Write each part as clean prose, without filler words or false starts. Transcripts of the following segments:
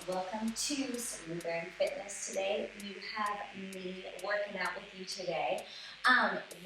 welcome to Smoother and Fitness. Today you have me working out with you today.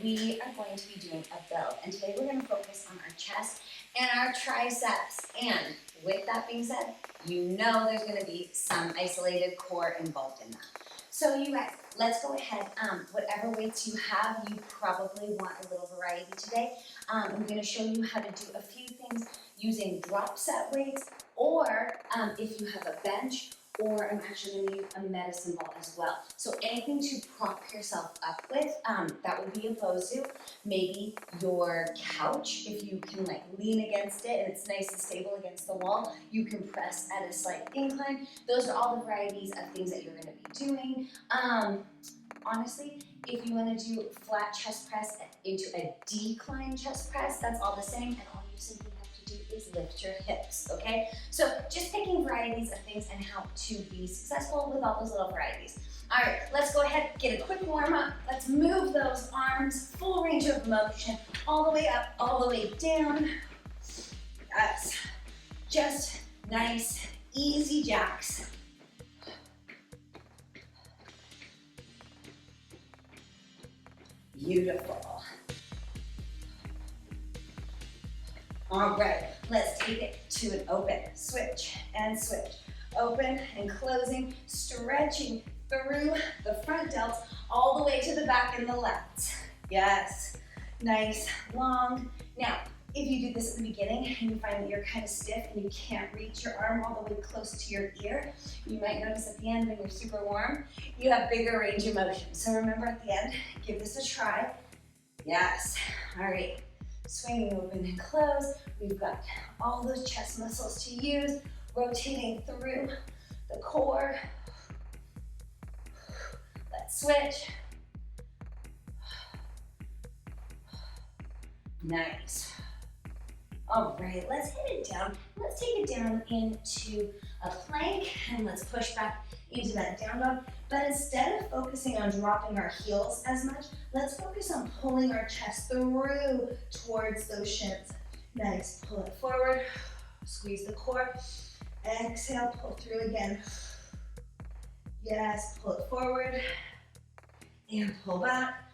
We are going to be doing a build, and today we're going to focus on our chest and our triceps. And with that being said, you know there's going to be some isolated core involved in that. So you guys, let's go ahead. Whatever weights you have, you probably want a little variety today. I'm going to show you how to do a few things using drop set weights, or if you have a bench, or I'm actually going to use a medicine ball as well. So anything to prop yourself up with, that would be opposed to. Maybe your couch, if you can like lean against it and it's nice and stable against the wall, you can press at a slight incline. Those are all the varieties of things that you're going to be doing. Honestly, if you want to do flat chest press into a decline chest press, that's all the same, and all you simply have to do is lift your hips, okay? So just picking varieties of things and how to be successful with all those little varieties. All right, let's go ahead, get a quick warm up. Let's move those arms, full range of motion, all the way up, all the way down. That's just nice, easy jacks. Beautiful. All right, let's take it to an open. Switch and switch. Open and closing, stretching through the front delts all the way to the back and the lats. Yes, nice, long. Now, if you do this at the beginning and you find that you're kind of stiff and you can't reach your arm all the way close to your ear, you might notice at the end when you're super warm, you have bigger range of motion. So remember at the end, give this a try. Yes, all right. Swinging open and close. We've got all those chest muscles to use, rotating through the core. Let's switch. Nice. All right, let's hit it down. Let's take it down into a plank, and let's push back into that down dog. But instead of focusing on dropping our heels as much, let's focus on pulling our chest through towards those shins. Nice, pull it forward, squeeze the core. Exhale, pull through again. Yes, pull it forward and pull back.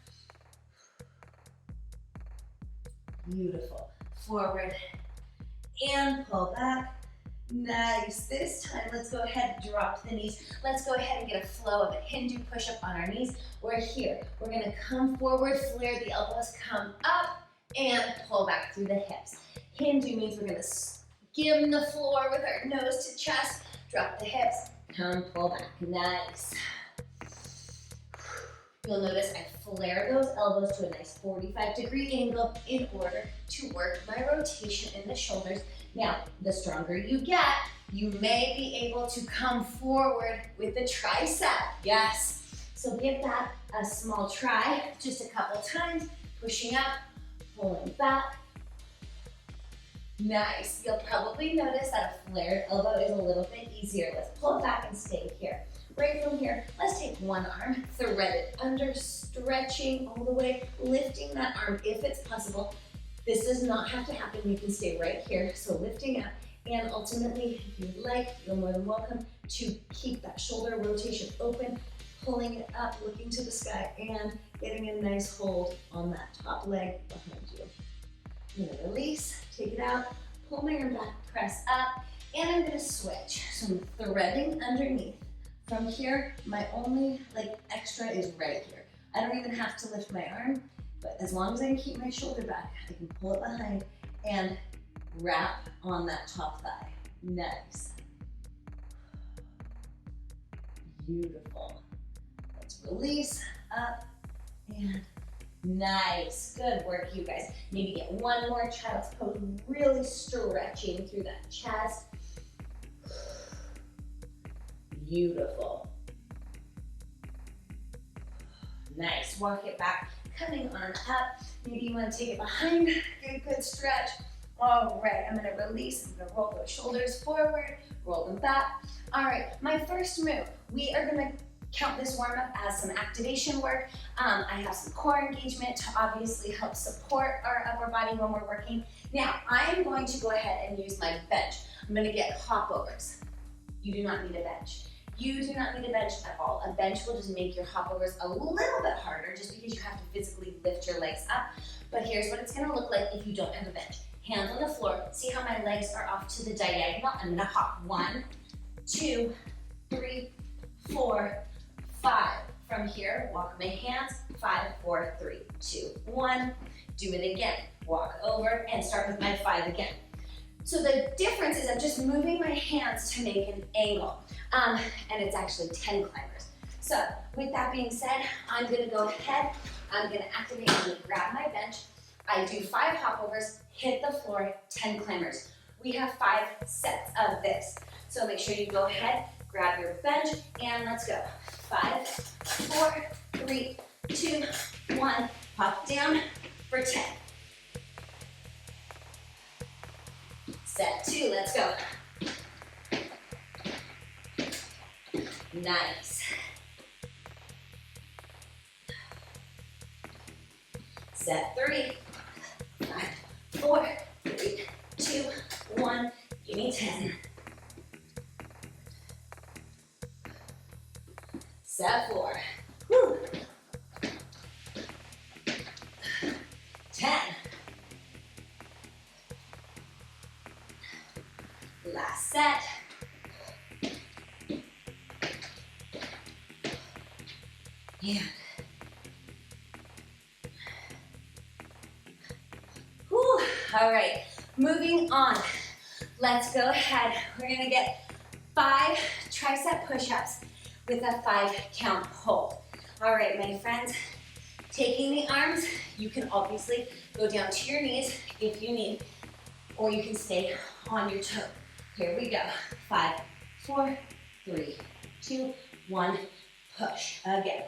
Beautiful. Forward and pull back. Nice. This time, let's go ahead and drop the knees. Let's go ahead and get a flow of a Hindu push-up on our knees. We're here. We're going to come forward, flare the elbows, come up, and pull back through the hips. Hindu means we're going to skim the floor with our nose to chest, drop the hips, come, pull back. Nice. You'll notice I flare those elbows to a nice 45-degree angle in order to work my rotation in the shoulders. Now, the stronger you get, you may be able to come forward with the tricep. Yes. So give that a small try, just a couple times, pushing up, pulling back. Nice. You'll probably notice that a flared elbow is a little bit easier. Let's pull it back and stay here. Right from here, let's take one arm, thread it under, stretching all the way, lifting that arm if it's possible. This does not have to happen. You can stay right here. So lifting up, and ultimately, if you'd like, you're more than welcome to keep that shoulder rotation open, pulling it up, looking to the sky, and getting a nice hold on that top leg behind you. I'm gonna release, take it out, pull my arm back, press up, and I'm gonna switch. So I'm threading underneath. From here, my only extra is right here. I don't even have to lift my arm, but as long as I can keep my shoulder back, I can pull it behind and wrap on that top thigh. Nice. Beautiful. Let's release, up, and nice. Good work, you guys. Maybe get one more child's pose, really stretching through that chest. Beautiful. Nice. Walk it back, coming on up. Maybe you want to take it behind. Get a good stretch. All right, I'm going to release. I'm going to roll those shoulders forward, roll them back. All right, my first move, we are going to count this warm-up as some activation work. I have some core engagement to obviously help support our upper body when we're working. Now, I am going to go ahead and use my bench. I'm going to get hop overs. You do not need a bench. You do not need a bench at all. A bench will just make your hopovers a little bit harder just because you have to physically lift your legs up. But here's what it's gonna look like if you don't have a bench. Hands on the floor. See how my legs are off to the diagonal? I'm gonna hop. 1, 2, 3, 4, 5. From here, walk my hands. 5, 4, 3, 2, 1. Do it again. Walk over and start with my 5 again. So the difference is I'm just moving my hands to make an angle. And it's actually 10 climbers. So with that being said, I'm gonna go ahead, I'm gonna activate, I'm gonna grab my bench. I do 5 hopovers, hit the floor, 10 climbers. We have 5 sets of this. So make sure you go ahead, grab your bench, and let's go. 5, 4, 3, 2, 1, hop down for 10. Set 2, let's go. Nice. Set 3, 5, 4, 3, 2, 1, give me 10. Set 4, woo. 10. Last set. Yeah. Whew. All right, moving on. Let's go ahead. We're gonna get 5 tricep push-ups with a 5 count hold. All right, my friends, taking the arms, you can obviously go down to your knees if you need, or you can stay on your toe. Here we go. 5, 4, 3, 2, 1, push. Again.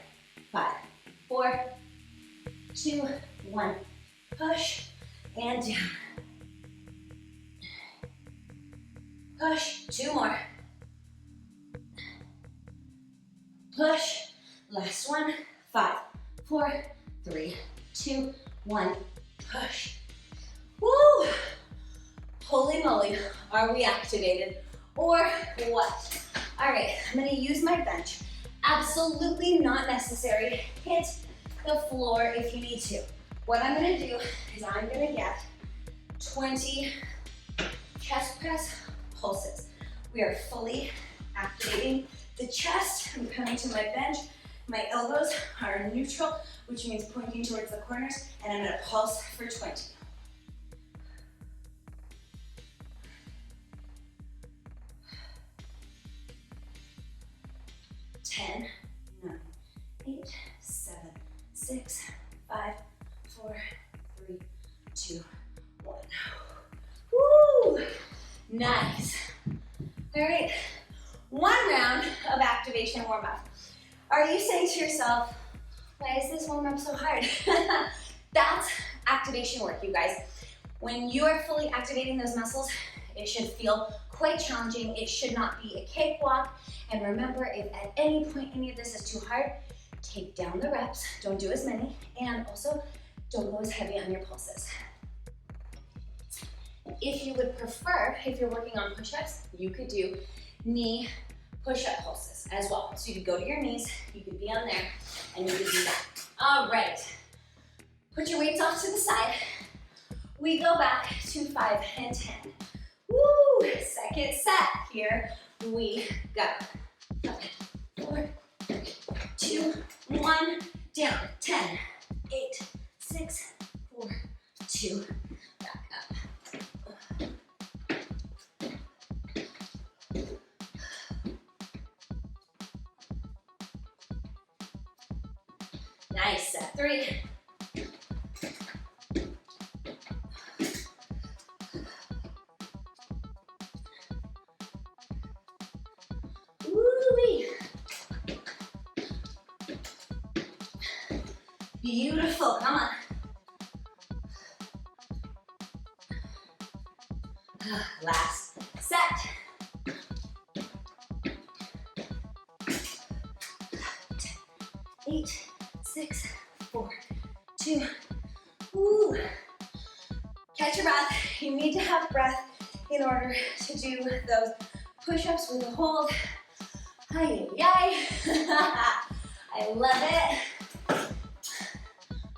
5, 4, 2, 1, push, and down. Push, 2 more. Push, last one. 5, 4, 3, 2, 1, push. Woo! Holy moly, are we activated or what? All right, I'm gonna use my bench. Absolutely not necessary. Hit the floor if you need to. What I'm gonna do is I'm gonna get 20 chest press pulses. We are fully activating the chest. I'm coming to my bench. My elbows are neutral, which means pointing towards the corners, and I'm gonna pulse for 20. 10, 9, 8, 7, 6, 5, 4, 3, 2, 1. Woo! Nice. All right, 1 round of activation warm-up. Are you saying to yourself, why is this warm-up so hard? That's activation work, you guys. When you are fully activating those muscles, it should feel quite challenging. It should not be a cakewalk. And remember, if at any point any of this is too hard, take down the reps. Don't do as many. And also, don't go as heavy on your pulses. If you would prefer, if you're working on push-ups, you could do knee push-up pulses as well. So you could go to your knees, you could be on there, and you could do that. All right. Put your weights off to the side. We go back to 5 and 10. Woo! Second set. Here we go. 5, 4, 3, 2, 1, down. 10, 8, 6, 4, 2, back up. Nice. Set 3. Beautiful, come on. Last set. 8, 6, 4, 2. Woo. Catch your breath. You need to have breath in order to do those Push-ups with a hold. Hi, yay. I love it.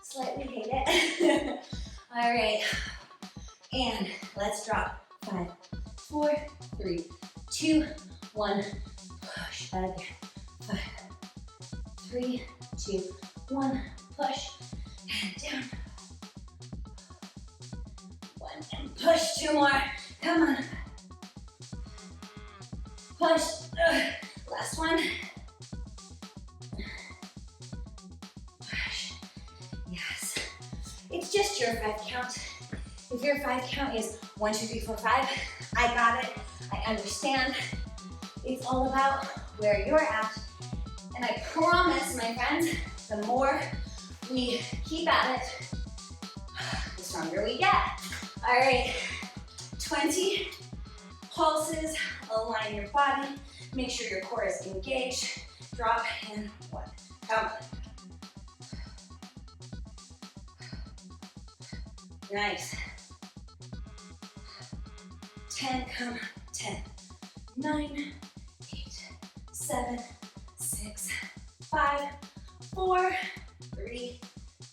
Slightly hate it. All right. And let's drop. 5, 4, 3, 2, 1. Push again. 5, 3, 2, 1. Push and down. 1 and push. 2 more. Come on. Push. Last one. Push. Yes. It's just your 5 count. If your 5 count is 1, 2, 3, 4, 5, I got it. I understand. It's all about where you're at. And I promise, my friends, the more we keep at it, the stronger we get. All right, 20 pulses. Align your body. Make sure your core is engaged. Drop and 1. Come on. Nice. 10, come on. 10, 9, 8, 7, 6, 5, 4, 3,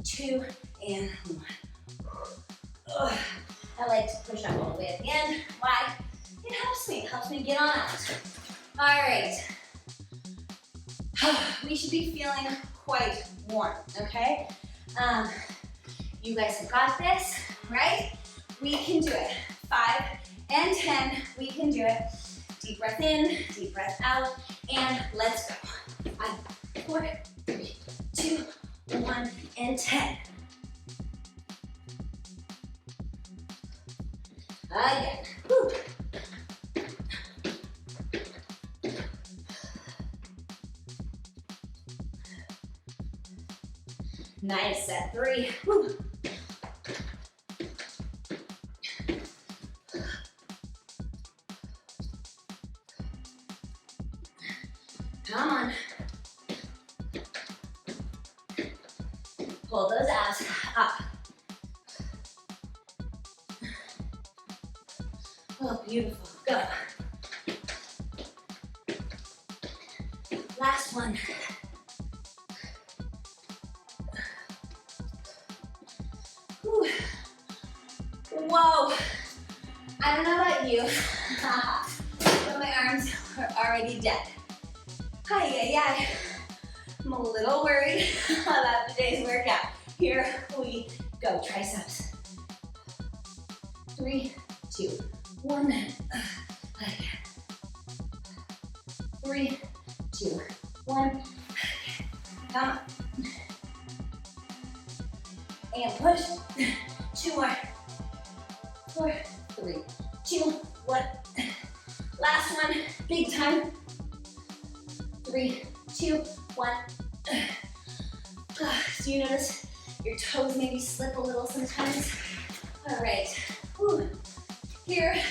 2, and 1. Ugh. I like to push up all the way at the end. Why? It helps me get on out. All right. We should be feeling quite warm, okay? You guys have got this, right? We can do it. 5 and 10, we can do it. Deep breath in, deep breath out, and let's go. 5, 4, 3, 2, 1, and 10. Again. Woo. Nice, set 3. Woo. Come on. Pull those abs up. Oh, beautiful. Go. Last one. Whew. Whoa. I don't know about you, but my arms are already dead. Hi. I'm a little worried about today's workout. Here we go. Triceps. 3, 2, 1. Again. 3, 2, 1. Come on. And push. 2 more. 4, 3, 2, 1. Last one. Big time. 3, 2, 1. Do you notice your toes maybe slip a little sometimes? All right. Whew. Here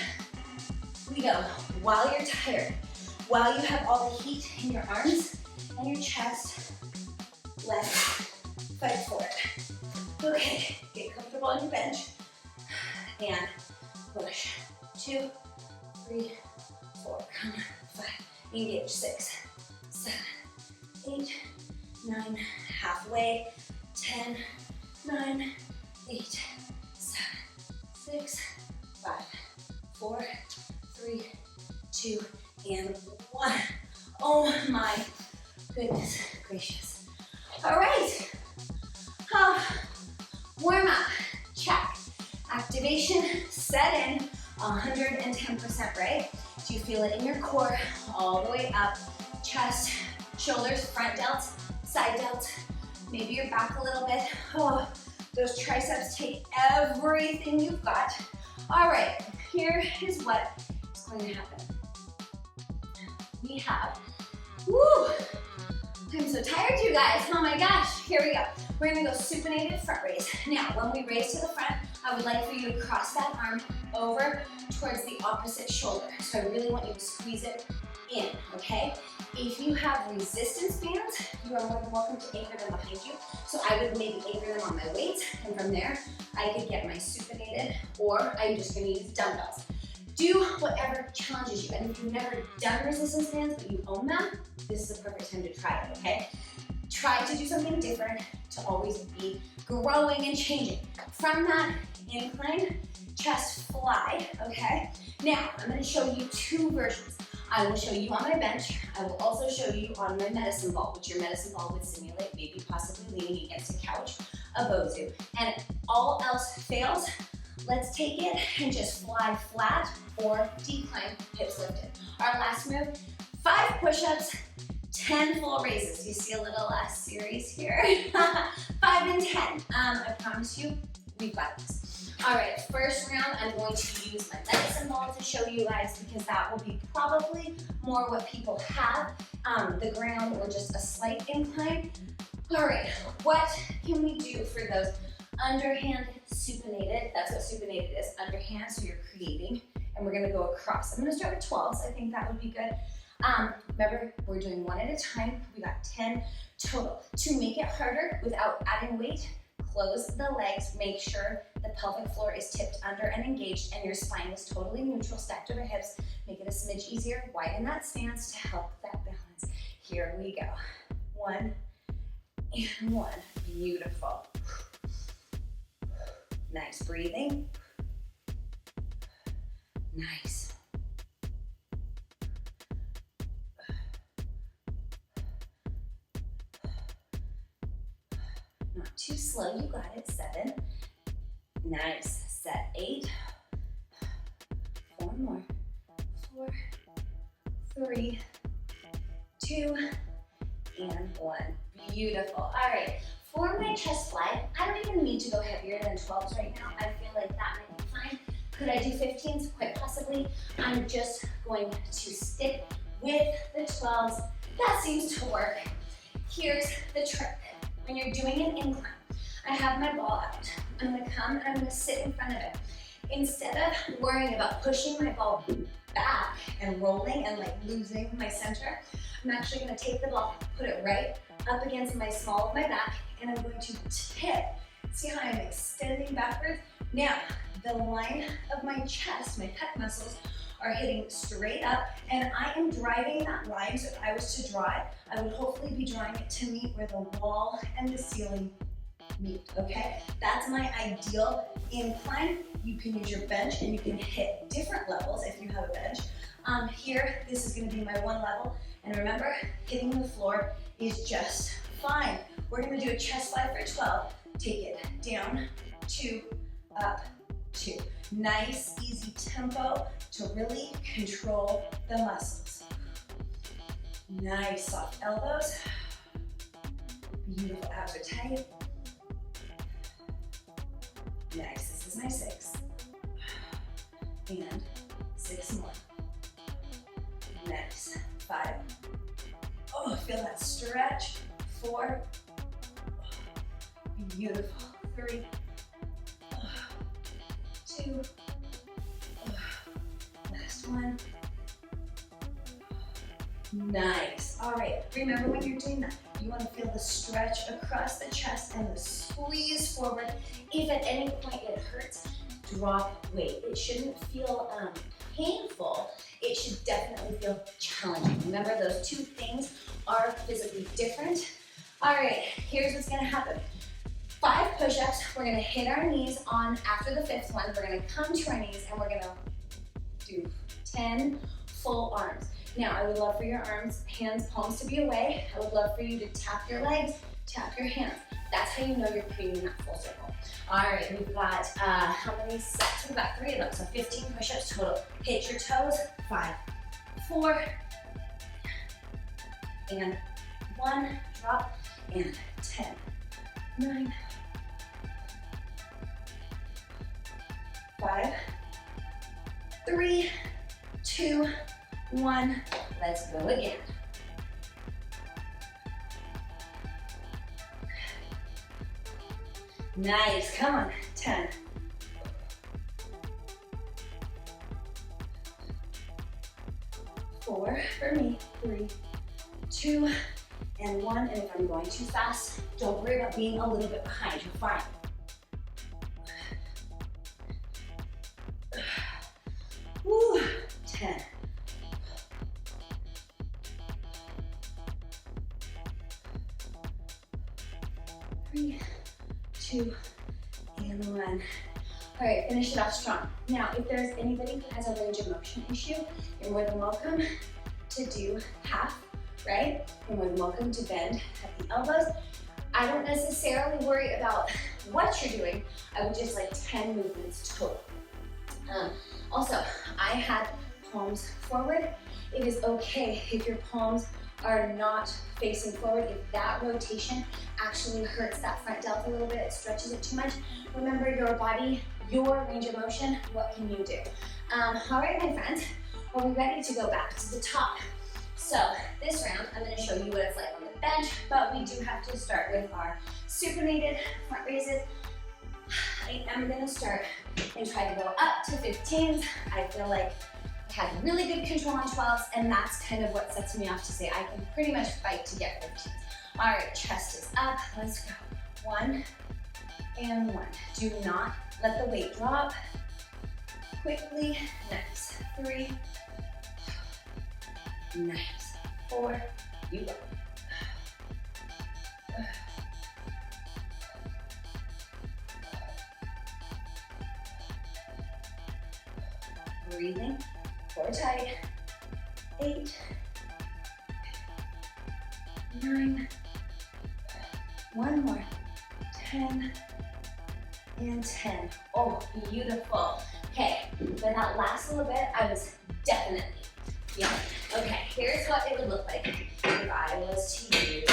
we go. While you're tired, while you have all the heat in your arms and your chest, let's fight for it. Okay, get comfortable on your bench and push. 2, 3, 4. Come on. 5. Engage. 6, 7, 8, 9. Halfway. 10, 9, 8, 7, 6, 5, 4, 3, 2, and 1. Oh my goodness gracious. All right. Warm up. Check. Activation set in 110%, right? Do you feel it in your core all the way up? Chest, shoulders, front delts, side delts. Maybe your back a little bit. Oh, those triceps take everything you've got. All right, here is what is going to happen. We have, woo, I'm so tired, you guys. Oh my gosh, here we go. We're gonna go supinated front raise. Now, when we raise to the front, I would like for you to cross that arm over towards the opposite shoulder. So I really want you to squeeze it in, okay? If you have resistance bands, you are more than welcome to anchor them behind you. So I would maybe anchor them on my weights, and from there, I could get my supinated, or I'm just gonna use dumbbells. Do whatever challenges you. And if you've never done resistance bands, but you own them, this is the perfect time to try it, okay? Try to do something different to always be growing and changing. From that incline, chest fly, okay? Now, I'm gonna show you two versions. I will show you on my bench. I will also show you on my medicine ball, which your medicine ball would simulate maybe possibly leaning against a couch, a bozu. And if all else fails, let's take it and just fly flat or decline, hips lifted. Our last move, 5 push-ups, 10 full raises. You see a little series here. 5 and 10. I promise you, we've got this. All right, first round, I'm going to use my medicine ball to show you guys because that will be probably more what people have, the ground or just a slight incline. All right, what can we do for those underhand supinated? That's what supinated is, underhand, so you're creating, and we're gonna go across. I'm gonna start with 12s, I think that would be good. Remember, we're doing 1 at a time. We got 10 total. To make it harder without adding weight, close the legs, make sure the pelvic floor is tipped under and engaged and your spine is totally neutral, stacked over hips. Make it a smidge easier, widen that stance to help that balance. Here we go. 1 and 1, beautiful. Nice breathing. Nice. Not too slow, you got it, 7. Nice, set 8. 4 more, 4, 3, 2, and 1. Beautiful, all right. For my chest fly, I don't even need to go heavier than 12s right now. I feel like that might be fine. Could I do 15s? Quite possibly. I'm just going to stick with the 12s. That seems to work. Here's the trick. When you're doing an incline, I have my ball out. I'm gonna come and I'm gonna sit in front of it. Instead of worrying about pushing my ball back and rolling and like losing my center, I'm actually gonna take the ball, put it right up against my small of my back, and I'm going to tip. See how I'm extending backwards? Now, the line of my chest, my pec muscles, are hitting straight up, and I am driving that line. So if I was to draw it, I would hopefully be drawing it to meet where the wall and the ceiling meet, okay? That's my ideal incline. You can use your bench and you can hit different levels if you have a bench. Here, this is gonna be my 1 level, and remember, hitting the floor is just fine. We're gonna do a chest fly for 12. Take it down, 2, up, 2. Nice, easy tempo to really control the muscles. Nice, soft elbows. Beautiful, abs are tight. Nice, this is my 6. And 6 more. Nice, 5. Oh, feel that stretch. 4. Beautiful. 3. 2. Last 1. Nice. All right, remember when you're doing that, you want to feel the stretch across the chest and the squeeze forward. If at any point it hurts, drop weight. It shouldn't feel painful. It should definitely feel challenging. Remember, those 2 things are physically different. All right, here's what's gonna happen. 5 push-ups. We're gonna hit our knees on after the 5th one. We're gonna come to our knees and we're gonna do 10 full arms. Now, I would love for your arms, hands, palms to be away. I would love for you to tap your legs, tap your hands. That's how you know you're creating that full circle. All right, we've got, how many sets? We've got 3 of them, so 15 push-ups total. Hit your toes, 5, 4, and 1, drop, and 10, 9, 5, 3, 2, 1. Let's go again. Nice, come on, 10. 4 for me, 3, 2, and 1. And if I'm going too fast, don't worry about being a little bit behind, you're fine. Woo. 2, and 1. All right, finish it off strong. Now, if there's anybody who has a range of motion issue, you're more than welcome to do half, right? You're more than welcome to bend at the elbows. I don't necessarily worry about what you're doing. I would just like 10 movements total. Also, I had palms forward. It is okay if your palms are not facing forward. If that rotation actually hurts that front delta a little bit, it stretches it too much. Remember your body, your range of motion, what can you do? All right, my friends, are we ready to go back to the top? So this round, I'm gonna show you what it's like on the bench, but we do have to start with our supinated front raises. I am gonna start and try to go up to 15s. I feel like I had really good control on 12s, and that's kind of what sets me off to say I can pretty much fight to get 15s. All right, chest is up, let's go. 1 and 1. Do not let the weight drop. Quickly, nice. 3, nice. 4, you go. Breathing, core tight. 8, 9, 1 more. 10, and 10. Oh, beautiful. Okay, for that last little bit, I was definitely feeling it. Okay, here's what it would look like if I was to use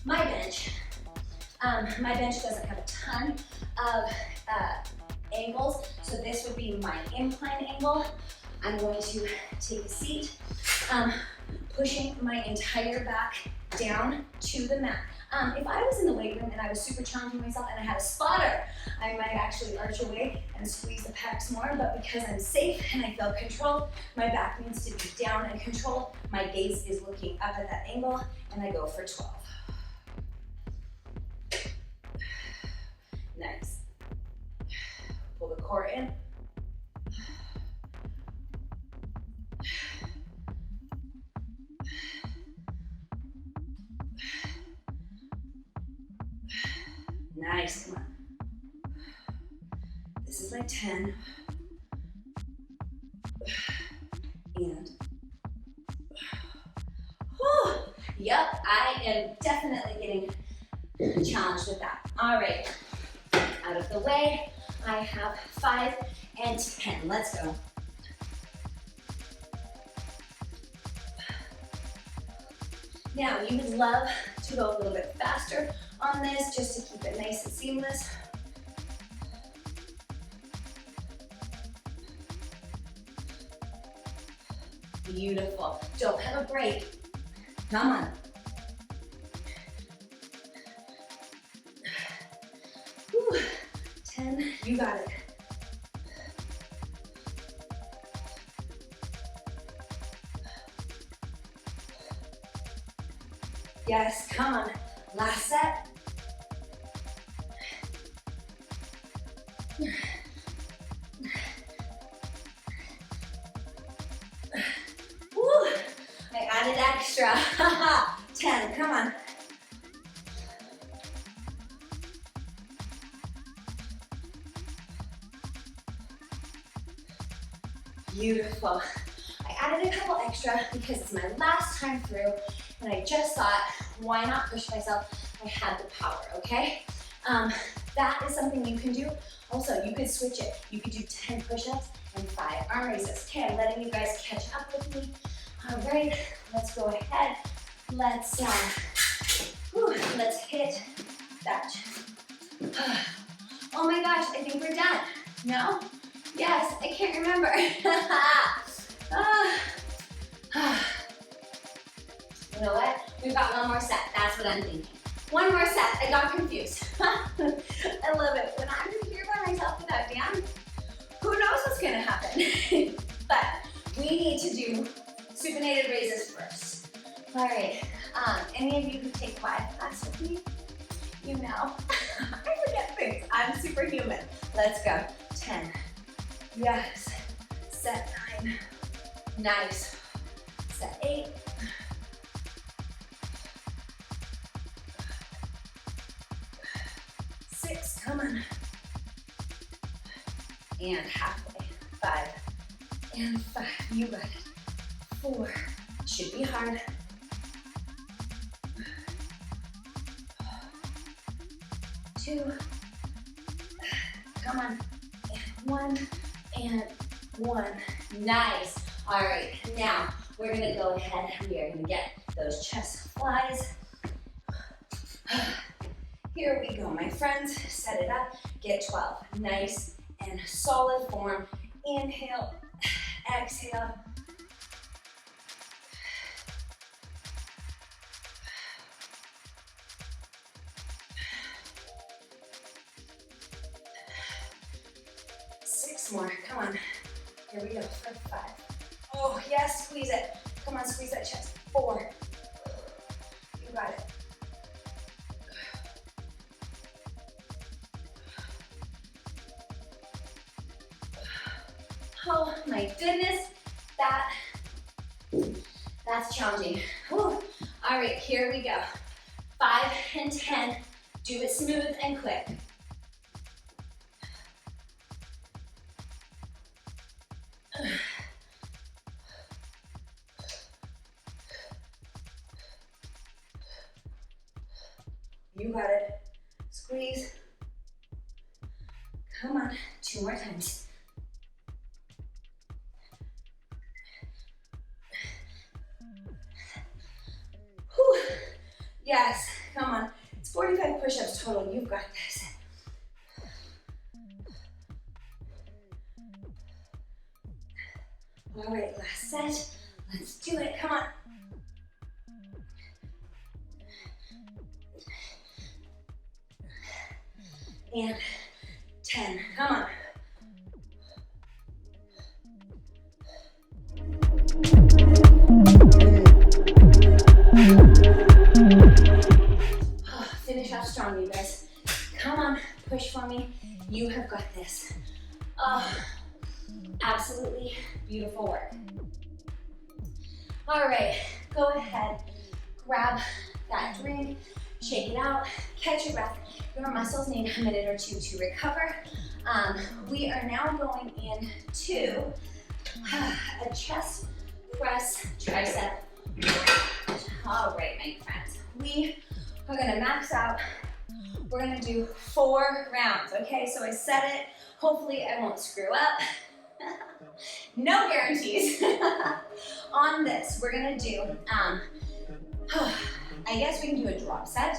my bench. My bench doesn't have a ton of angles, so this would be my incline angle. I'm going to take a seat, pushing my entire back down to the mat. If I was in the weight room and I was super challenging myself and I had a spotter, I might actually arch away and squeeze the pecs more, but because I'm safe and I feel controlled, my back needs to be down and controlled. My gaze is looking up at that angle, and I go for 12. Nice. Pull the core in. Nice, come on. This is like 10. And, whew, yep, I am definitely getting challenged with that. All right, out of the way. I have 5 and 10, let's go. Now, you would love to go a little bit faster on this just to keep it nice and seamless. Beautiful. Don't have a break. Come on. Whew. 10, you got it. Yes, come on. Last set. Woo, I added extra. 10, come on. Beautiful. I added a couple extra because it's my last time through, and I just thought, why not push myself? I had the power, okay? That is something you can do. Also, you could switch it. You could do 10 push-ups and 5 arm raises. Okay, I'm letting you guys catch up with me. All right, let's go ahead. Let's hit that. Oh my gosh, I think we're done. No? Yes, I can't remember. You know what? We've got one more set. That's what I'm thinking. One more set. I got confused. I love it. When I'm here by myself without Dan, who knows what's gonna happen? But we need to do supinated raises first. All right. Any of you who take quad class with me, you know, I forget things. I'm superhuman. Let's go. 10. Yes. Set 9. Nice. Set 8. 6. Come on. And halfway. 5 and 5. You got it. 4. Should be hard. 2. Come on. And 1 and 1. Nice. All right. Now we're gonna go ahead. We are gonna get those chest flies. Here we go, my friends. Set it up. Get 12. Nice and solid form. Inhale, exhale. Six more. Come on. Here we go for 5. Oh, yes. Squeeze it. Come on, squeeze that chest. 4. You got it. Oh my goodness, that's challenging. Whew. All right, here we go. 5 and 10. Do it smooth and quick. You got it. Squeeze. Come on, 2 more times. Whew. Yes, come on. It's 45 push-ups total. You've got this. All right, last set. Let's do it. Come on. And 10. Come on. Oh, finish off strong, you guys. Come on, push for me. You have got this. Oh, absolutely beautiful work. All right, go ahead, grab that drink, shake it out, catch your breath. Your muscles need a minute or 2 to recover. We are now going into a chest press tricep. All right, my friends. We are gonna max out. We're gonna do 4 rounds, okay? So I said it. Hopefully I won't screw up. No guarantees. On this, we're gonna do, I guess we can do a drop set,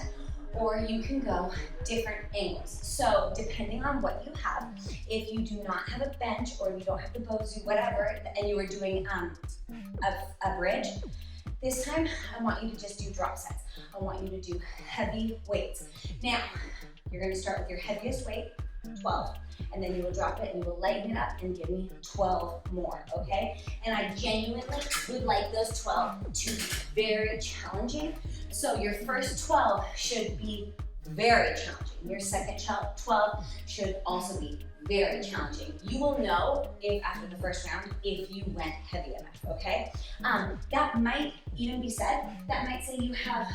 or you can go different angles. So depending on what you have, if you do not have a bench or you don't have the Bozu, whatever, and you are doing a bridge, this time I want you to just do drop sets. I want you to do heavy weights. Now, you're gonna start with your heaviest weight, 12, and then you will drop it and you will lighten it up and give me 12 more, okay? And I genuinely would like those 12 to be very challenging. So your first 12 should be very challenging. Your second 12 should also be very challenging. You will know if after the first round if you went heavy enough, okay? That might even be said, that might say you have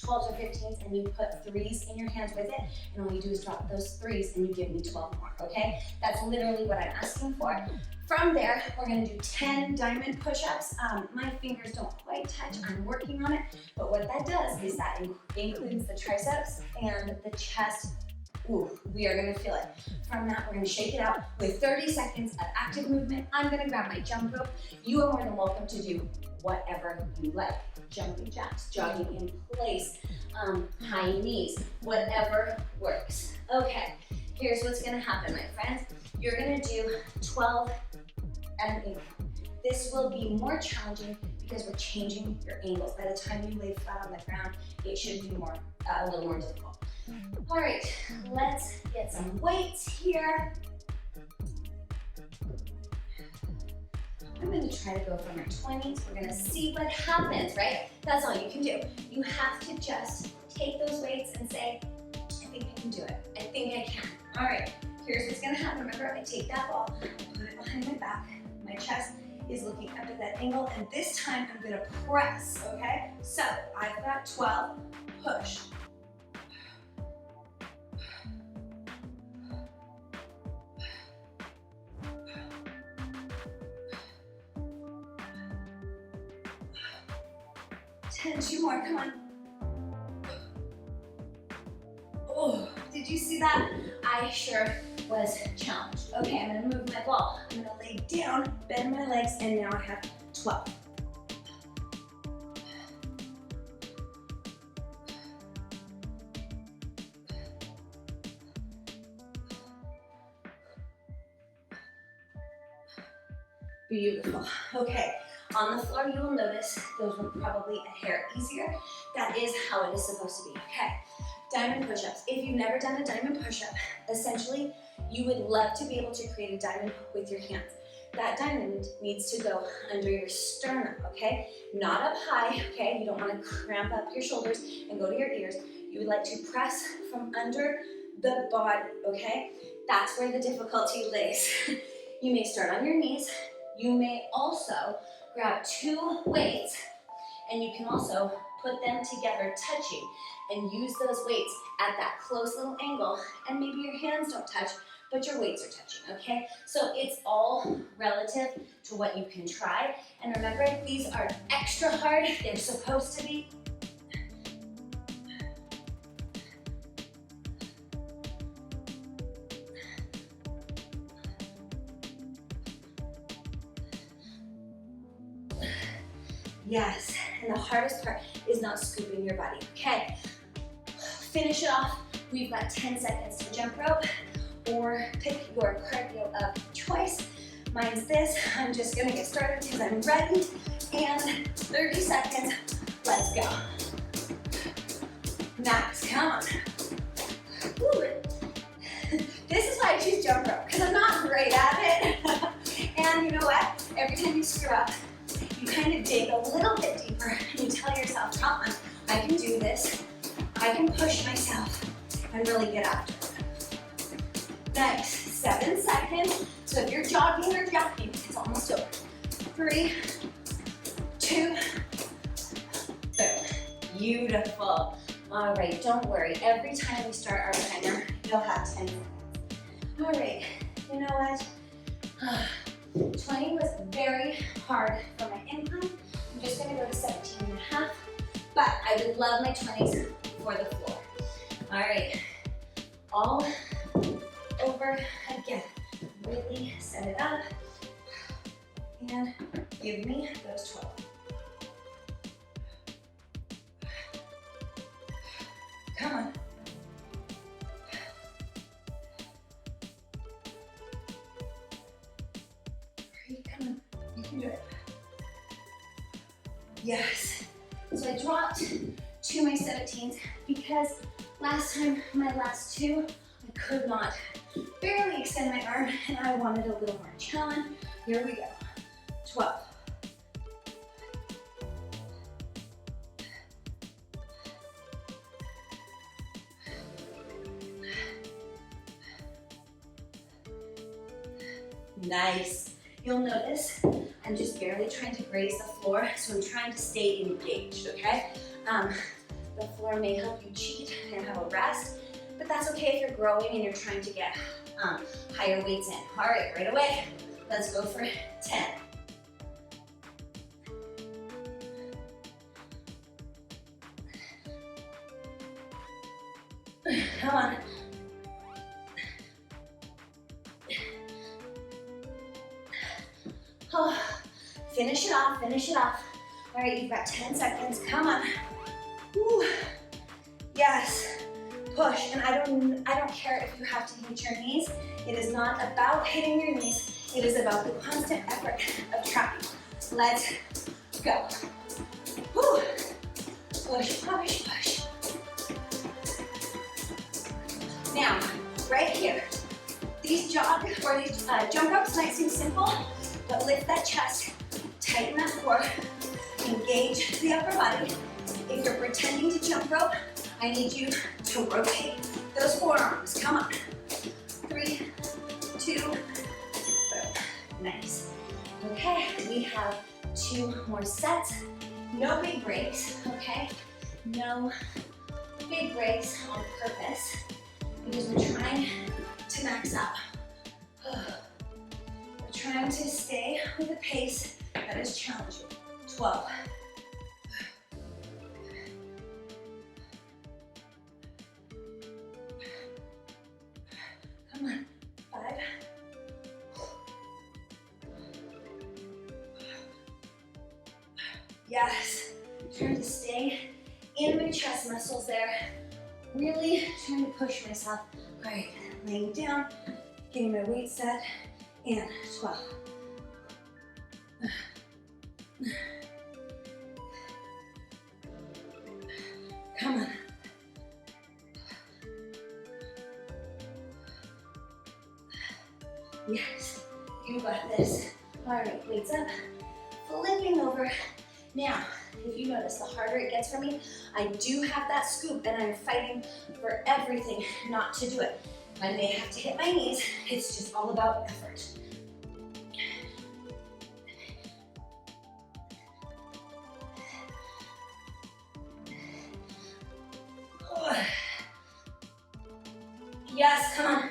12s or 15s and you put 3s in your hands with it, and all you do is drop those 3s and you give me 12 more, okay? That's literally what I'm asking for. From there, we're gonna do 10 diamond push-ups. My fingers don't quite touch, I'm working on it, but what that does is that includes the triceps and the chest. Ooh, we are gonna feel it. From that, we're gonna shake it out with 30 seconds of active movement. I'm gonna grab my jump rope. You are more than welcome to do whatever you like. Jumping jacks, jogging in place, high knees, whatever works. Okay, here's what's gonna happen, my friends. You're gonna do 12 at an angle. This will be more challenging because we're changing your angles. By the time you lay flat on the ground, it should be more, a little more difficult. All right, let's get some weights here. I'm gonna try to go for my 20s. We're gonna see what happens, right? That's all you can do. You have to just take those weights and say, I think I can do it. I think I can. All right, here's what's gonna happen. Remember, I take that ball, put it behind my back. My chest is looking up at that angle, and this time I'm gonna press, okay? So I've got 12, push. 10, 2 more, come on. Oh, did you see that? I sure was challenged. Okay, I'm gonna move my ball. I'm gonna lay down, bend my legs, and now I have 12. Beautiful. Okay, on the floor you will notice those were probably a hair easier. That is how it is supposed to be. Okay, diamond push-ups. If you've never done a diamond push-up, essentially you would love to be able to create a diamond with your hands. That diamond needs to go under your sternum, okay? Not up high, okay? You don't want to cramp up your shoulders and go to your ears. You would like to press from under the body, okay? That's where the difficulty lays. You may start on your knees. You may also grab 2 weights, and you can also put them together touching and use those weights at that close little angle, and maybe your hands don't touch, but your weights are touching, okay? So it's all relative to what you can try. And remember, these are extra hard. They're supposed to be. Yes, and the hardest part is not scooping your body, okay? Finish it off. We've got 10 seconds to jump rope, or pick your cardio of choice. Mine's this. I'm just gonna get started because I'm ready. And 30 seconds, let's go. Max, come on. Woo. This is why I choose jump rope, because I'm not great at it. And you know what? Every time you screw up, you kind of dig a little bit deeper and you tell yourself, come on, I can do this. I can push myself and really get after it. Nice, 7 seconds. So if you're jogging or jumping, it's almost over. 3, 2, boom. Beautiful. All right, don't worry. Every time we start our timer, you'll have 10 minutes. All right, you know what? 20 was very hard for my incline. I'm just gonna go to 17 and a half, but I would love my 20s for the floor. All right, all over again. Really set it up and give me those 12. Come on. Come on, you can do it. Yes. So I dropped to my 17s because last time, my last 2, I could not barely extend my arm and I wanted a little more challenge. Here we go. 12. Nice. You'll notice I'm just barely trying to graze the floor, so I'm trying to stay engaged, okay? The floor may help you cheat and have a rest, but that's okay if you're growing and you're trying to get higher weights in. All right, right away, let's go for 10. Come on. Oh, finish it off, finish it off. All right, you've got 10 seconds, come on. Woo. Yes, push, and I don't care if you have to hit your knees. It is not about hitting your knees. It is about the constant effort of trying. Let's go. Woo. Push, push, push. Now, right here, these jump ropes might seem simple, but lift that chest, tighten that core, engage the upper body. If you're pretending to jump rope, I need you to rotate those forearms. Come on. 3, 2, boom. Nice. Okay, we have 2 more sets. No big breaks, okay? No big breaks on purpose because we're trying to max out. We're trying to stay with a pace that is challenging. 12. Yes. Trying to stay in my chest muscles there. Really trying to push myself. All right, laying down, getting my weight set, and 12. Come on. Yes, you got this. All right, weights up, flipping over. Now, if you notice, the harder it gets for me, I do have that scoop and I'm fighting for everything not to do it. I may have to hit my knees. It's just all about effort. Yes, come on.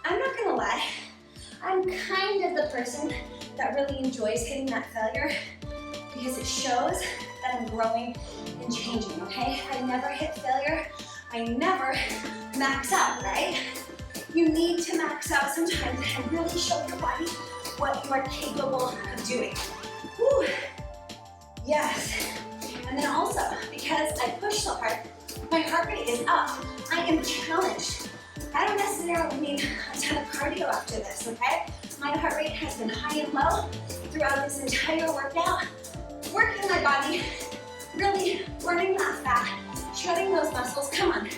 I'm not gonna lie, I'm kind of the person that really enjoys hitting that failure because it shows that I'm growing and changing, okay? I never hit failure, I never max out, right? You need to max out sometimes and really show your body what you are capable of doing. Whew. Yes. And then also, because I push so hard, my heart rate is up. I am challenged. I don't necessarily need a ton of cardio after this, okay? My heart rate has been high and low throughout this entire workout. Working my body, really burning that fat, shredding those muscles. Come on.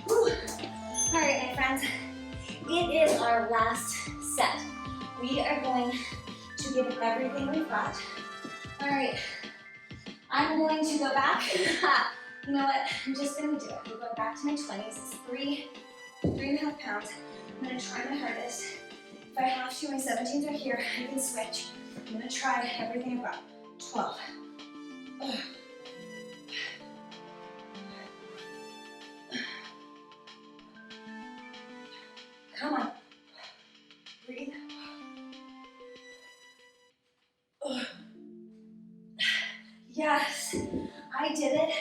Whew. All right, my friends, it is our last set. We are going to give it everything we've got. All right, I'm going to go back. You know what? I'm just going to do it. We're going back to my 20s. It's 3.5 pounds. I'm going to try my hardest. If I have to, my 17s are here. I can switch. I'm going to try everything I've got. 12. Ugh. Come on. Breathe. Ugh. Yes, I did it.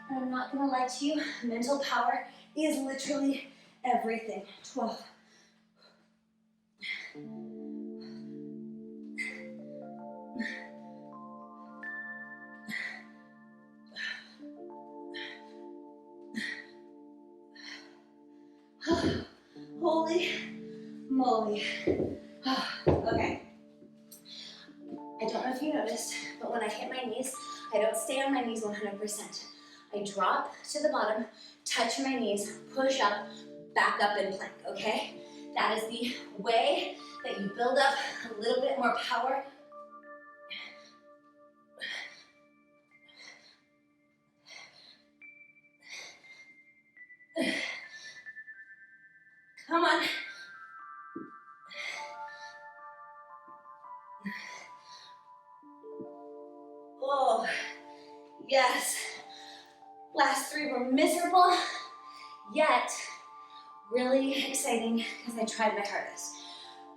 And I'm not gonna lie to you, mental power is literally everything. 12. Holy moly. Okay. I don't know if you noticed, but when I hit my knees, I don't stay on my knees 100%. I drop to the bottom, touch my knees, push up, back up and plank, okay? That is the way that you build up a little bit more power. Come on. Oh, yes. Last 3 were miserable, yet really exciting because I tried my hardest.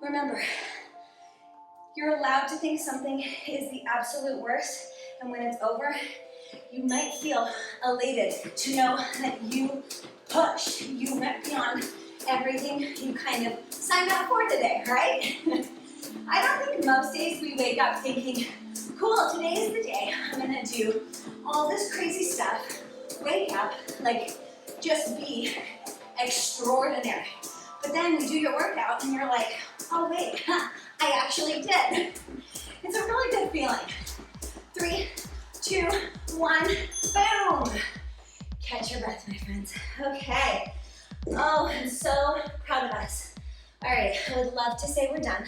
Remember, you're allowed to think something is the absolute worst, and when it's over, you might feel elated to know that you pushed, you went beyond everything you kind of signed up for today, right? I don't think most days we wake up thinking, cool, today is the day I'm gonna do all this crazy stuff, wake up, like, just be extraordinary. But then you do your workout and you're like, oh wait, I actually did. It's a really good feeling. 3, 2, 1, boom. Catch your breath, my friends. Okay. Oh, I'm so proud of us. All right, I would love to say we're done,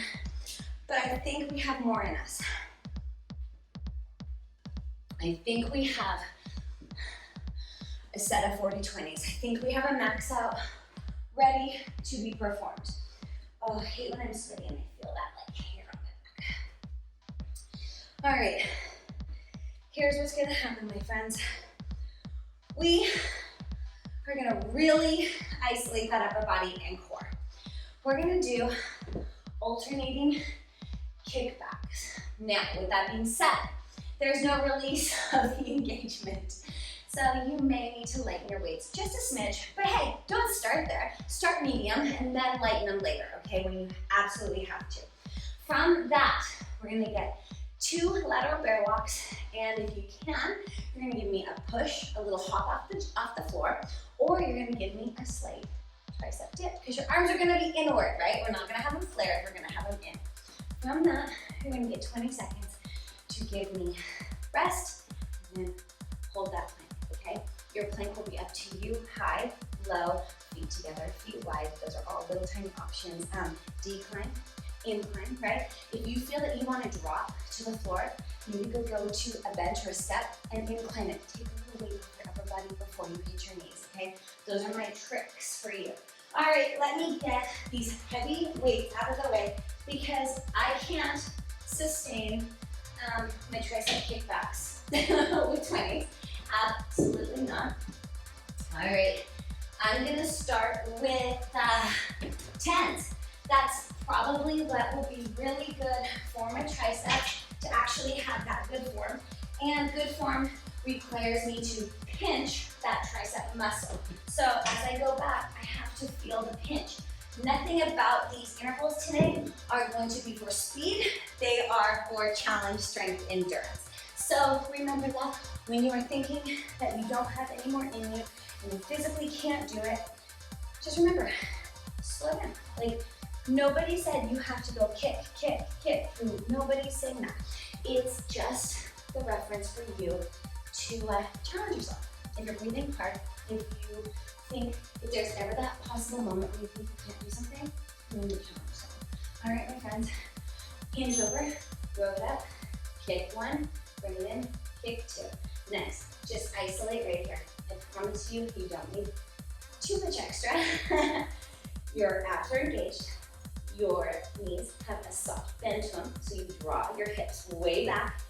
but I think we have more in us. I think we have a set of 40-20s. I think we have a max out ready to be performed. Oh, I hate when I'm sweaty and I feel that like hair on my back. All right, here's what's gonna happen, my friends. We are gonna really isolate that upper body and core. We're gonna do alternating kickbacks. Now, with that being said, there's no release of the engagement. So you may need to lighten your weights just a smidge, but hey, don't start there. Start medium and then lighten them later, okay, when you absolutely have to. From that, we're gonna get 2 lateral bear walks, and if you can, you're gonna give me a push, a little hop off the floor, or you're gonna give me a slight tricep dip, because your arms are gonna be inward, right? We're not gonna have them flared, we're gonna have them in. From that, you're gonna get 20 seconds to give me rest, and then hold that plank, okay? Your plank will be up to you, high, low, feet together, feet wide. Those are all little tiny options. Decline, incline, right? If you feel that you want to drop to the floor, you need to go to a bench or a step and incline it. Take a little weight off your upper body before you hit your knees, okay? Those are my tricks for you. All right, let me get these heavy weights out of the way because I can't sustain my tricep kickbacks with 20s. Absolutely not. All right, I'm gonna start with 10s. That's probably what will be really good for my triceps to actually have that good form. And good form requires me to pinch that tricep muscle. So as I go back, I have to feel the pinch. Nothing about these intervals today are going to be for speed. They are for challenge, strength, endurance. So remember that when you are thinking that you don't have any more in you and you physically can't do it, just remember, slow down. Like, nobody said you have to go kick, kick, kick. Nobody's saying that. It's just the reference for you to challenge yourself. If you're breathing hard, if you think, if there's ever that possible moment where you think you can't do something, you need to challenge yourself. All right, my friends, hinge over, row it up, kick 1, bring it in, kick 2. Next, just isolate right here. I promise you, you don't need too much extra. Your abs are engaged. Your knees have a soft bend to them, so you draw your hips way back.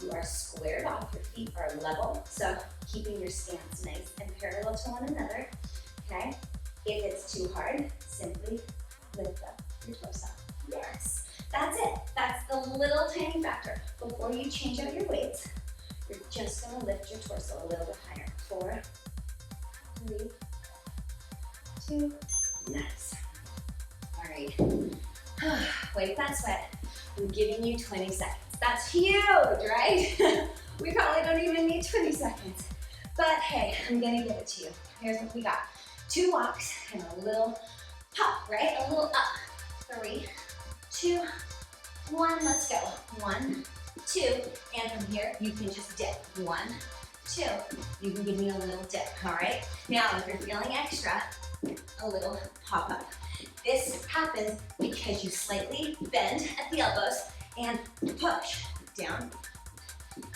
You are squared off, your feet are level, so keeping your stance nice and parallel to one another, okay? If it's too hard, simply lift up your torso. Yes, that's it. That's the little tiny factor. Before you change out your weights, you're just gonna lift your torso a little bit higher. 4, 3, 2, nice. All right, wipe that sweat. I'm giving you 20 seconds. That's huge, right? We probably don't even need 20 seconds. But hey, I'm gonna give it to you. Here's what we got. 2 walks and a little pop, right? A little up. 3, 2, 1, let's go. 1, 2, and from here, you can just dip. 1, 2, you can give me a little dip, all right? Now, if you're feeling extra, a little pop up. This happens because you slightly bend at the elbows and push down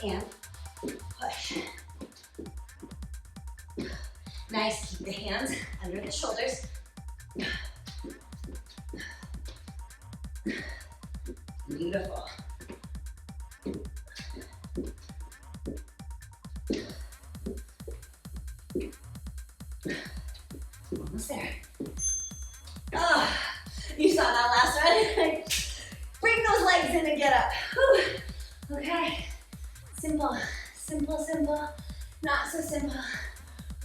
and push. Nice, keep the hands under the shoulders. Beautiful. Almost there. Oh, you saw that last one? Bring those legs in and get up. Whew. Okay, simple, simple, simple, not so simple.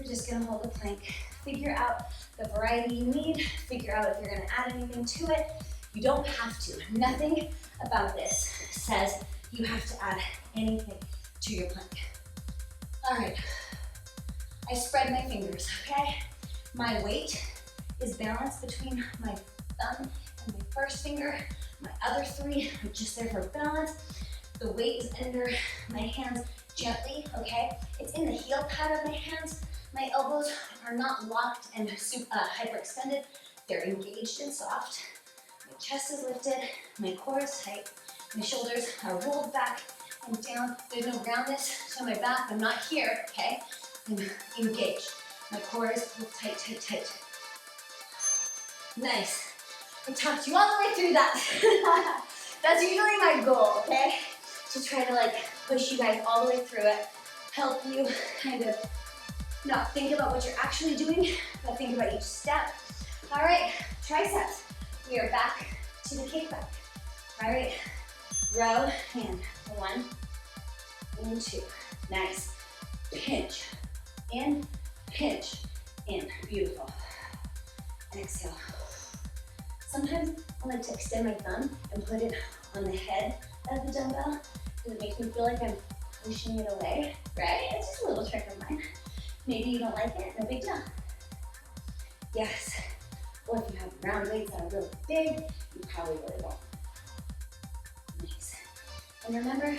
We're just gonna hold the plank. Figure out the variety you need. Figure out if you're gonna add anything to it. You don't have to. Nothing about this says you have to add anything to your plank. All right, I spread my fingers, okay? My weight is balanced between my thumb and my first finger. My other 3 are just there for balance. The weight is under my hands gently, okay? It's in the heel pad of my hands. My elbows are not locked and hyperextended. They're engaged and soft. My chest is lifted, my core is tight. My shoulders are rolled back and down. There's no roundness to my back. I'm not here, okay? I'm engaged. My core is pulled tight, tight, tight. Nice. I talked you all the way through that. That's usually my goal, okay? To try to like push you guys all the way through it, help you kind of not think about what you're actually doing, but think about each step. All right, triceps. We are back to the kickback. All right, row and 1 and 2. Nice. Pinch. In, pinch, in, beautiful. Exhale. Sometimes I like to extend my thumb and put it on the head of the dumbbell because it makes me feel like I'm pushing it away, right? It's just a little trick of mine. Maybe you don't like it, no big deal. Yes. Or if you have round weights that are really big, you probably really won't. Nice. And remember,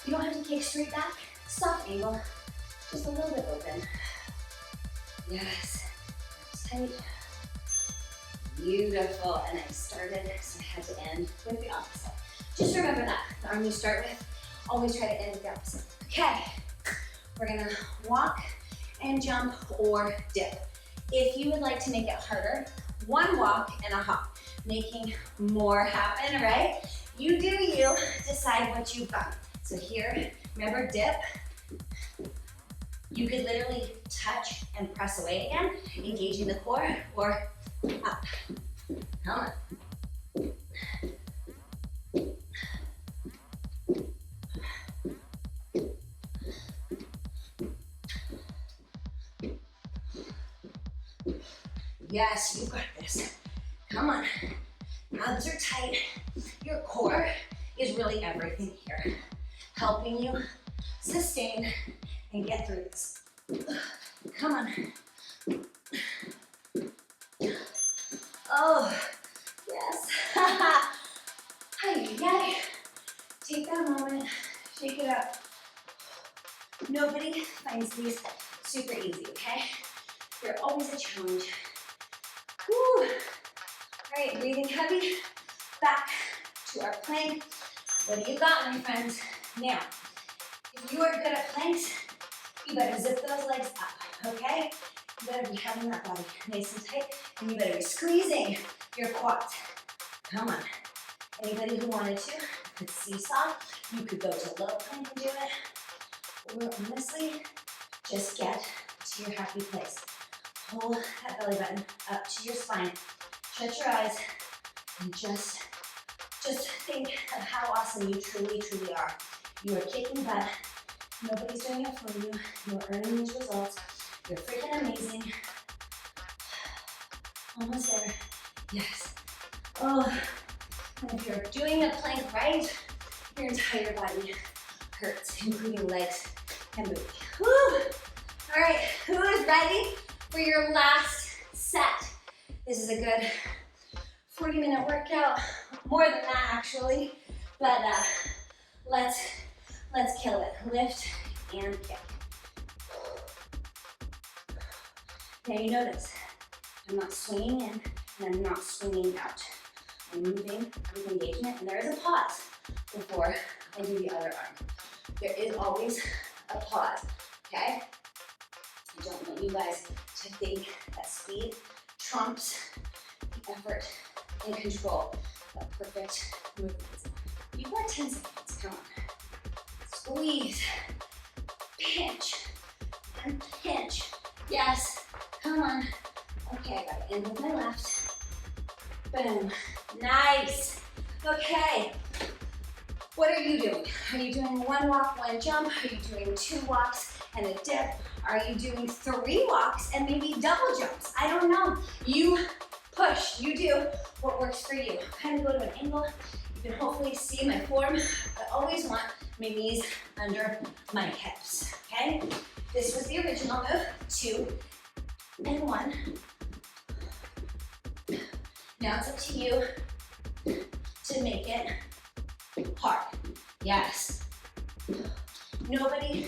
you don't have to kick straight back. Soft angle, just a little bit open. Yes. Tight. Beautiful. And I started, so I had to end with the opposite. Just remember that. The arm you start with, always try to end with the opposite. Okay. We're gonna walk and jump or dip. If you would like to make it harder, one walk and a hop, making more happen, right? You do you, decide what you've got. So here, remember dip. You could literally touch and press away again, engaging the core, or up. Come on. Yes, you got this. Come on. Abs are tight. Your core is really everything here, helping you sustain and get through this. Come on. Oh, yes. Hi. Take that moment, shake it up. Nobody finds these super easy, okay? They're always a challenge. Woo. All right, breathing heavy. Back to our plank. What do you got, my friends? Now, if you are good at planks, you better zip those legs up, okay? You better be having that body nice and tight, and you better be squeezing your quads. Come on. Anybody who wanted to could seesaw. You could go to low plank and do it. Or honestly, just get to your happy place. Pull that belly button up to your spine. Shut your eyes and just think of how awesome you truly, truly are. You are kicking butt. Nobody's doing it for you. You're earning these results. You're freaking amazing. Almost there. Yes. Oh, and if you're doing a plank right, your entire body hurts, including legs and booty. Woo! All right, who is ready for your last set? This is a good 40-minute workout, more than that actually, but let's kill it. Lift and kick. Now you notice, I'm not swinging in and I'm not swinging out. I'm moving with engagement, and there is a pause before I do the other arm. There is always a pause, okay? I don't want you guys to think that speed trumps the effort and control of perfect movements. You've got 10 seconds, come on. Squeeze, pinch, and pinch. Yes, come on. Okay, I gotta end with my left. Boom, nice. Okay, what are you doing? Are you doing one walk, one jump? Are you doing 2 walks and a dip? Are you doing 3 walks and maybe double jumps? I don't know. You push, you do what works for you. Kind of go to an angle. You can hopefully see my form. I always want my knees under my hips, okay? This was the original move, 2 and 1. Now it's up to you to make it hard. Yes. Nobody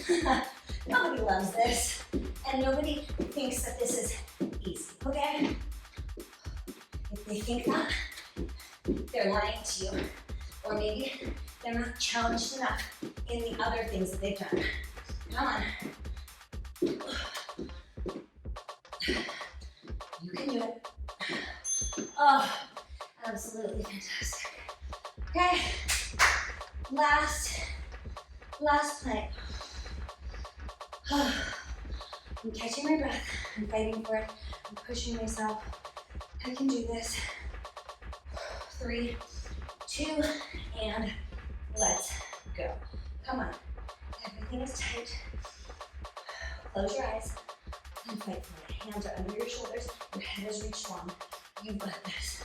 loves this, and nobody thinks that this is easy, okay? If they think that, they're lying to you, or maybe they're not challenged enough in the other things that they've done. Come on. You can do it. Oh, absolutely fantastic. Okay, last plank. I'm catching my breath. I'm fighting for it. I'm pushing myself. I can do this. 3, 2, and let's go. Come on. Everything is tight. Close your eyes and fight for it. Hands are under your shoulders. Your head is reached long. You've got this.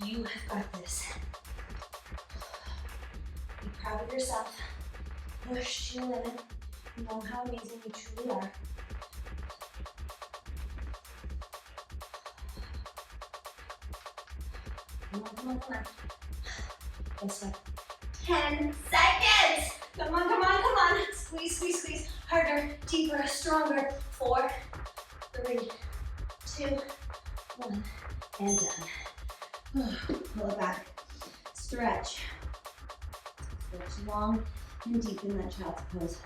You have got this. Be proud of yourself. Push to your limit. You know how amazing you truly are. Come on, come on, come on. This way. 10 seconds. Come on, come on, come on. Squeeze, squeeze, squeeze. Harder, deeper, stronger. 4, 3, 2, 1, and done. Pull it back. Stretch. Stretch long and deep in that child's pose.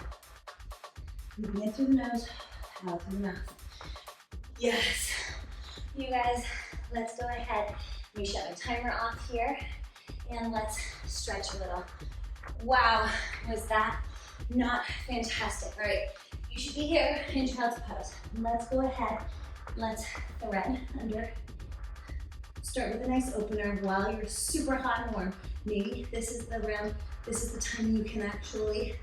Breathing in through the nose, out through the mouth. Yes. You guys, let's go ahead. We shut my timer off here, and let's stretch a little. Wow, was that not fantastic? All right, you should be here in child's pose. Let's go ahead. Let's thread under. Start with a nice opener while you're super hot and warm. Maybe this is the round, this is the time you can actually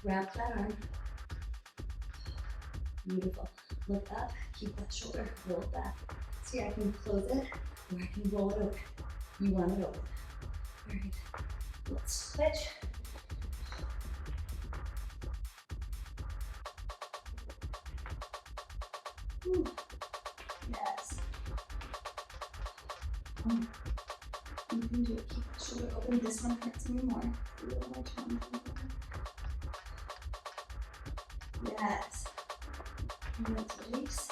wrap that arm. Beautiful. Look up, keep that shoulder rolled back. See, I can close it or I can roll it over. You want it over. All right, let's switch. Ooh. Yes. You can do it. Keep the shoulder open. This one hurts me more. Feel my tongue. Yes. And let's release.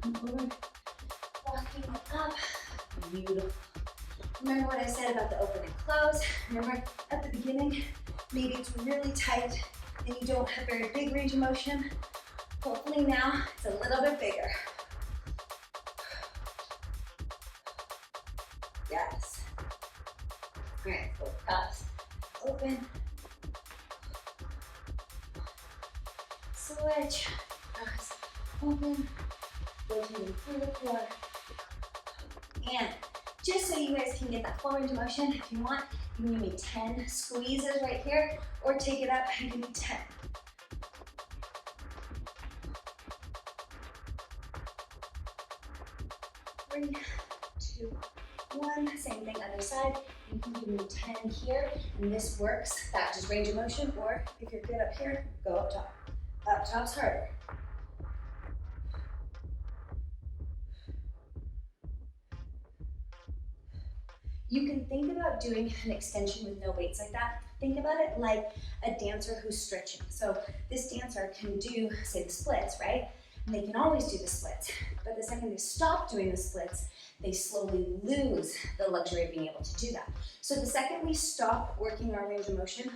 Come over. Walking it up. Beautiful. Remember what I said about the open and close? Remember at the beginning, maybe it's really tight and you don't have very big range of motion. Hopefully now it's a little bit bigger. Yes. All right, both cups open. Switch. Cups open. Rotating through the core. And just so you guys can get that full range of motion, if you want, you can give me 10 squeezes right here, or take it up and give me 10. Three, 2, 1. Same thing other side. You can give me 10 here, and this works. That just range of motion, or if you're good up here, go up top. Up top's harder. You can think about doing an extension with no weights like that. Think about it like a dancer who's stretching. So this dancer can do, say, the splits, right? And they can always do the splits. But the second they stop doing the splits, they slowly lose the luxury of being able to do that. So the second we stop working our range of motion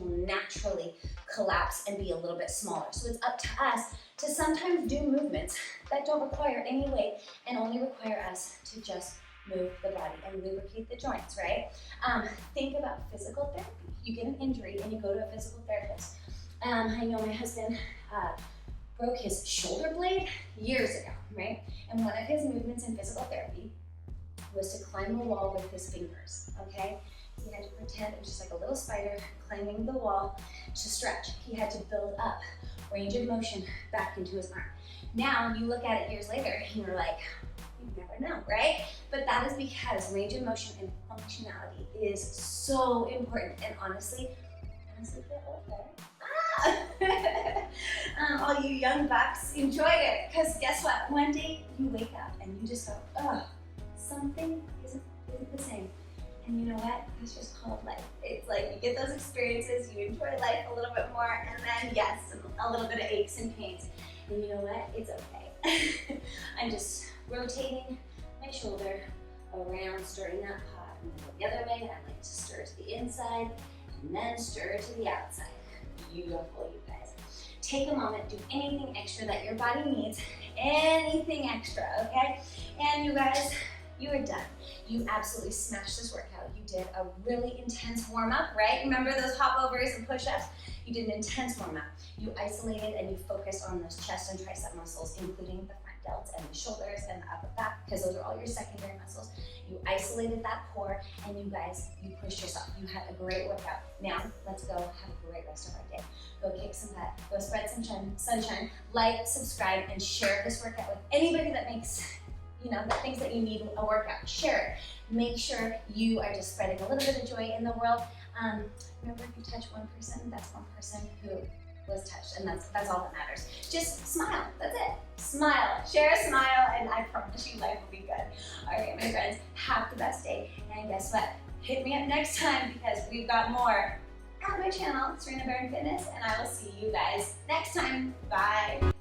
will naturally collapse and be a little bit smaller. So it's up to us to sometimes do movements that don't require any weight and only require us to just move the body and lubricate the joints, right? Think about physical therapy. You get an injury and you go to a physical therapist. I know my husband broke his shoulder blade years ago, right? And one of his movements in physical therapy was to climb the wall with his fingers, okay? He had to pretend it was just like a little spider climbing the wall to stretch. He had to build up range of motion back into his arm. Now you look at it years later and you're like, you never know, right? But that is because range of motion and functionality is so important. And honestly, get older. All you young bucks enjoyed it, because guess what? One day you wake up and you just go, oh, something isn't the same. And you know what? It's just called life. It's like you get those experiences, you enjoy life a little bit more, and then yes, a little bit of aches and pains. And you know what? It's okay. I'm just rotating my shoulder around, stirring that pot, and then go the other way. I like to stir to the inside and then stir to the outside. Beautiful, you guys. Take a moment, do anything extra that your body needs, anything extra, okay? And you guys, you are done. You absolutely smashed this workout. You did a really intense warm-up, right? Remember those hop-overs and push-ups? You did an intense warm-up. You isolated and you focused on those chest and tricep muscles, including the front delts and the shoulders and the upper back, because those are all your secondary muscles. You isolated that core, and you guys, you pushed yourself. You had a great workout. Now, let's go have a great rest of our day. Go kick some butt, go spread some sunshine, like, subscribe, and share this workout with anybody that makes, that thinks that you need a workout. Share it. Make sure you are just spreading a little bit of joy in the world. Remember, if you touch one person, that's one person who was touched, and that's all that matters. Just smile, that's it. Smile, share a smile, and I promise you life will be good. All right, my friends, have the best day, and guess what? Hit me up next time, because we've got more at my channel, Serena Barron Fitness, and I will see you guys next time. Bye.